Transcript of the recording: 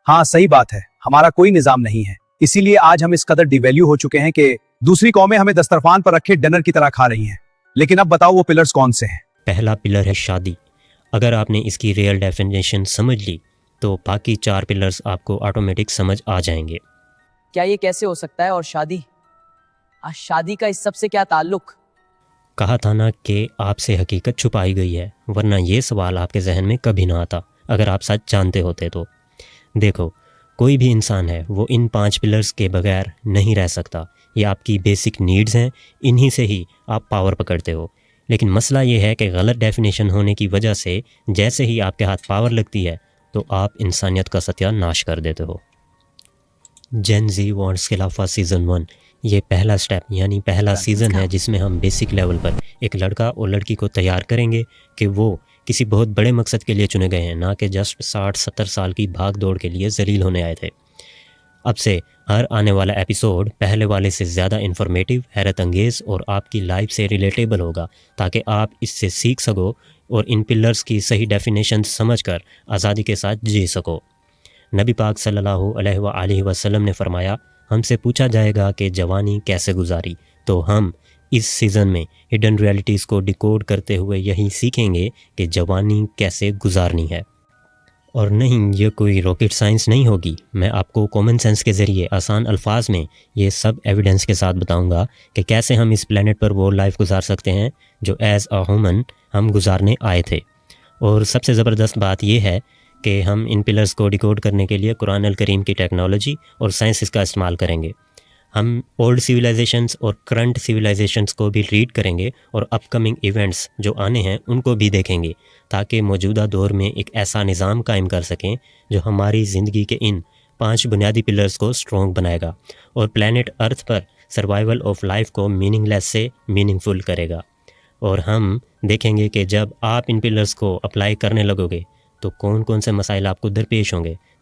हाँ सही बात है, हमारा कोई निजाम नहीं है, इसीलिए आज हम इस कदर डिवैल्यू हो चुके हैं कि दूसरी कौमें हमें दस्तरखान पर रखे डिनर की तरह खा रही हैं। लेकिन अब बताओ वो पिलर्स कौन से हैं? पहला पिलर है शादी। अगर आपने इसकी रियल डेफिनेशन समझ ली तो बाकी 4 पिलर्स आपको ऑटोमेटिक समझ आ जाएंगे। क्या ये कैसे हो सकता है? और शादी, शादी का इस सब से क्या ताल्लुक? कहा था ना कि आपसे हकीकत छुपाई गई है, वरना ये सवाल आपके जहन में कभी ना आता अगर आप सच जानते होते तो। देखो, कोई भी इंसान है वो इन 5 पिलर्स के बगैर नहीं रह सकता। ये आपकी बेसिक नीड्स हैं, इन्हीं से ही आप पावर पकड़ते हो। लेकिन मसला ये है कि गलत डेफिनेशन होने की वजह से जैसे ही आपके हाथ पावर लगती है तो आप इंसानियत का सत्यानाश कर देते हो। जेन ज़ी वांट्स खिलाफा सीज़न 1 ये पहला स्टेप यानी पहला सीज़न है जिसमें हम बेसिक लेवल पर एक लड़का और लड़की को तैयार करेंगे कि वो किसी बहुत बड़े मकसद के लिए चुने गए हैं, ना कि जस्ट 60-70 साल की भाग दौड़ के लिए जलील होने आए थे। अब से हर आने वाला एपिसोड पहले वाले से ज़्यादा इन्फॉर्मेटिव, हैरत अंगेज़ और आपकी लाइफ से रिलेटेबल होगा, ताकि आप इससे सीख सको और इन पिलर्स की सही डेफिनेशन समझकर आज़ादी के साथ जी सको। नबी पाक सल्लल्लाहु अलैहि वसल्लम ने फरमाया, हमसे पूछा जाएगा कि जवानी कैसे गुजारी, तो हम इस सीज़न में हिडन रियलिटीज़ को डिकोड करते हुए यही सीखेंगे कि जवानी कैसे गुजारनी है। और नहीं, ये कोई रॉकेट साइंस नहीं होगी। मैं आपको कॉमन सेंस के ज़रिए आसान अल्फाज में ये सब एविडेंस के साथ बताऊंगा कि कैसे हम इस प्लेनेट पर वो लाइफ गुजार सकते हैं जो एज़ अ ह्यूमन हम गुजारने आए थे। और सबसे ज़बरदस्त बात यह है कि हम इन पिलर्स को डिकोड करने के लिए कुरान अल करीम की टेक्नोलॉजी और साइंस का इस्तेमाल करेंगे। हम ओल्ड सिविलाइजेशंस और करंट सिविलाइजेशंस को भी रीड करेंगे और अपकमिंग इवेंट्स जो आने हैं उनको भी देखेंगे, ताकि मौजूदा दौर में एक ऐसा निज़ाम कायम कर सकें जो हमारी ज़िंदगी के इन 5 बुनियादी पिलर्स को स्ट्रॉन्ग बनाएगा और प्लैनेट अर्थ पर सर्वाइवल ऑफ लाइफ को मीनिंगलेस से मीनिंगफुल करेगा। और हम देखेंगे कि जब आप इन पिलर्स को अप्लाई करने लगोगे तो कौन कौन से मसाइल आपको दरपेश होंगे,